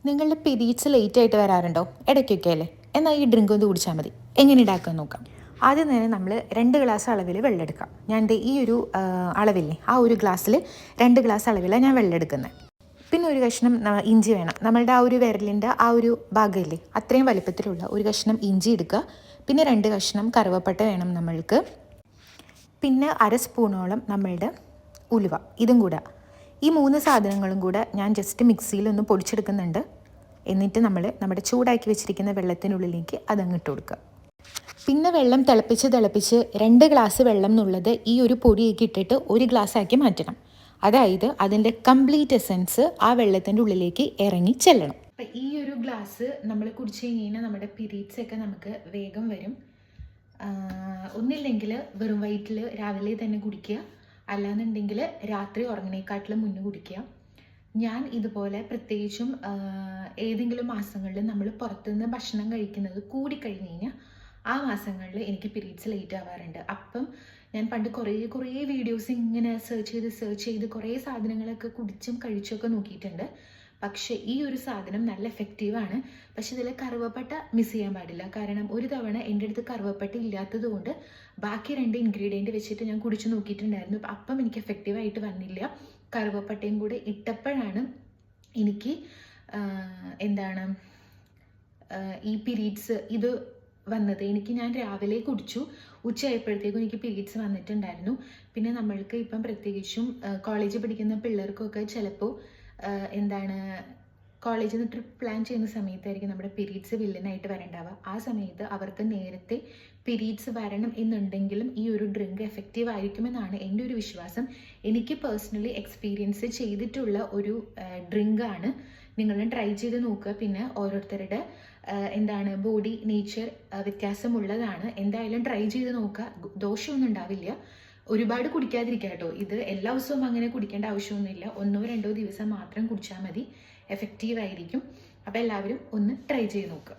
നിങ്ങളുടെ periods late ആയിട്ട് വരാറുണ്ടോ? ഇടയ്ക്കൊക്കെ അല്ലേ? എന്നാൽ ഈ ഡ്രിങ്ക് ഒന്ന് കുടിച്ചാൽ മതി. എങ്ങനെ ഉണ്ടാക്കാൻ നോക്കാം. ആദ്യം തന്നെ നമ്മൾ 2 ഗ്ലാസ് അളവിൽ വെള്ളം എടുക്കാം. ഞാൻ ഈ ഒരു അളവില്ലേ, ആ ഒരു ഗ്ലാസ്സിൽ 2 ഗ്ലാസ് അളവിലാണ് ഞാൻ വെള്ളം എടുക്കുന്നത്. പിന്നെ ഒരു കഷ്ണം ഇഞ്ചി വേണം. നമ്മളുടെ ആ ഒരു വിരലിൻ്റെ ആ ഒരു ഭാഗമില്ലേ, അത്രയും വലിപ്പത്തിലുള്ള ഒരു കഷ്ണം ഇഞ്ചി എടുക്കുക. പിന്നെ 2 കഷ്ണം കറുവപ്പട്ട വേണം നമ്മൾക്ക്. പിന്നെ 1/2 സ്പൂണോളം നമ്മളുടെ ഉലുവ, ഇതും കൂടെ. ഈ 3 സാധനങ്ങളും കൂടെ ഞാൻ ജസ്റ്റ് മിക്സിയിലൊന്ന് പൊടിച്ചെടുക്കുന്നുണ്ട്. എന്നിട്ട് നമ്മൾ നമ്മുടെ ചൂടാക്കി വെച്ചിരിക്കുന്ന വെള്ളത്തിനുള്ളിലേക്ക് അതങ്ങ് ഇട്ട് കൊടുക്കുക. പിന്നെ വെള്ളം തിളപ്പിച്ച് 2 ഗ്ലാസ് വെള്ളം എന്നുള്ളത് ഈ ഒരു പൊടിയൊക്കെ ഇട്ടിട്ട് 1 ഗ്ലാസ് ആക്കി മാറ്റണം. അതായത് അതിൻ്റെ കംപ്ലീറ്റ് എസൻസ് ആ വെള്ളത്തിൻ്റെ ഉള്ളിലേക്ക് ഇറങ്ങി ചെല്ലണം. അപ്പം ഈ ഒരു ഗ്ലാസ് നമ്മൾ കുടിച്ച് കഴിഞ്ഞാൽ നമ്മുടെ പീരീഡ്സ് ഒക്കെ നമുക്ക് വേഗം വരും. ഒന്നില്ലെങ്കിൽ വെറും വയറ്റിൽ രാവിലെ തന്നെ കുടിക്കുക, അല്ലാന്നുണ്ടെങ്കിൽ രാത്രി ഉറങ്ങണേക്കാട്ടിലും മുന്നേ കുടിക്കുക. ഞാൻ ഇതുപോലെ പ്രത്യേകിച്ചും ഏതെങ്കിലും മാസങ്ങളിൽ നമ്മൾ പുറത്തുനിന്ന് ഭക്ഷണം കഴിക്കുന്നത് കൂടിക്കഴിഞ്ഞ് കഴിഞ്ഞാൽ ആ മാസങ്ങളിൽ എനിക്ക് പീരീഡ്സ് ലേറ്റ് ആവാറുണ്ട്. അപ്പം ഞാൻ പണ്ട് കുറേ വീഡിയോസ് ഇങ്ങനെ സെർച്ച് ചെയ്ത് കുറേ സാധനങ്ങളൊക്കെ കുടിച്ചും കഴിച്ചൊക്കെ നോക്കിയിട്ടുണ്ട്. പക്ഷേ ഈ ഒരു സാധനം നല്ല എഫക്റ്റീവാണ്. പക്ഷെ ഇതിൽ കറുവപ്പട്ട മിസ് ചെയ്യാൻ പാടില്ല. കാരണം ഒരു തവണ എൻ്റെ അടുത്ത് കറുവപ്പട്ട ഇല്ലാത്തത് കൊണ്ട് ബാക്കി 2 ഇൻഗ്രീഡിയൻറ്റ് വെച്ചിട്ട് ഞാൻ കുടിച്ചു നോക്കിയിട്ടുണ്ടായിരുന്നു. അപ്പം എനിക്ക് എഫക്റ്റീവായിട്ട് വന്നില്ല. കറുവപ്പട്ടയും കൂടെ ഇട്ടപ്പോഴാണ് എനിക്ക് ഈ പീരീഡ്സ് ഇത് വന്നത്. ഞാൻ രാവിലെ കുടിച്ചു, ഉച്ചയായപ്പോഴത്തേക്കും എനിക്ക് പീരീഡ്സ് വന്നിട്ടുണ്ടായിരുന്നു. പിന്നെ നമ്മൾക്ക് ഇപ്പം പ്രത്യേകിച്ചും കോളേജിൽ പഠിക്കുന്ന പിള്ളേർക്കൊക്കെ ചിലപ്പോൾ കോളേജിൽ നിന്ന് ട്രിപ്പ് പ്ലാൻ ചെയ്യുന്ന സമയത്തായിരിക്കും നമ്മുടെ പീരീഡ്സ് വില്ലനായിട്ട് വരണ്ടാവുക. ആ സമയത്ത് അവർക്ക് നേരത്തെ പീരീഡ്സ് വരണം എന്നുണ്ടെങ്കിലും ഈ ഒരു ഡ്രിങ്ക് എഫക്റ്റീവ് ആയിരിക്കുമെന്നാണ് എൻ്റെ ഒരു വിശ്വാസം. എനിക്ക് പേഴ്സണലി എക്സ്പീരിയൻസ് ചെയ്തിട്ടുള്ള ഒരു ഡ്രിങ്കാണ്. നിങ്ങളും ട്രൈ ചെയ്ത് നോക്കുക. പിന്നെ ഓരോരുത്തരുടെ ബോഡി നേച്ചർ വ്യത്യാസമുള്ളതാണ്. എന്തായാലും ട്രൈ ചെയ്ത് നോക്കുക. ദോഷമൊന്നും ഉണ്ടാവില്ല. ഒരുപാട് കുടിക്കാതിരിക്കുക കേട്ടോ. ഇത് എല്ലാ ദിവസവും അങ്ങനെ കുടിക്കേണ്ട ആവശ്യമൊന്നുമില്ല. 1-2 ദിവസം മാത്രം കുടിച്ചാൽ മതി, എഫക്റ്റീവ് ആയിരിക്കും. അപ്പോൾ എല്ലാവരും ഒന്ന് ട്രൈ ചെയ്ത് നോക്കുക.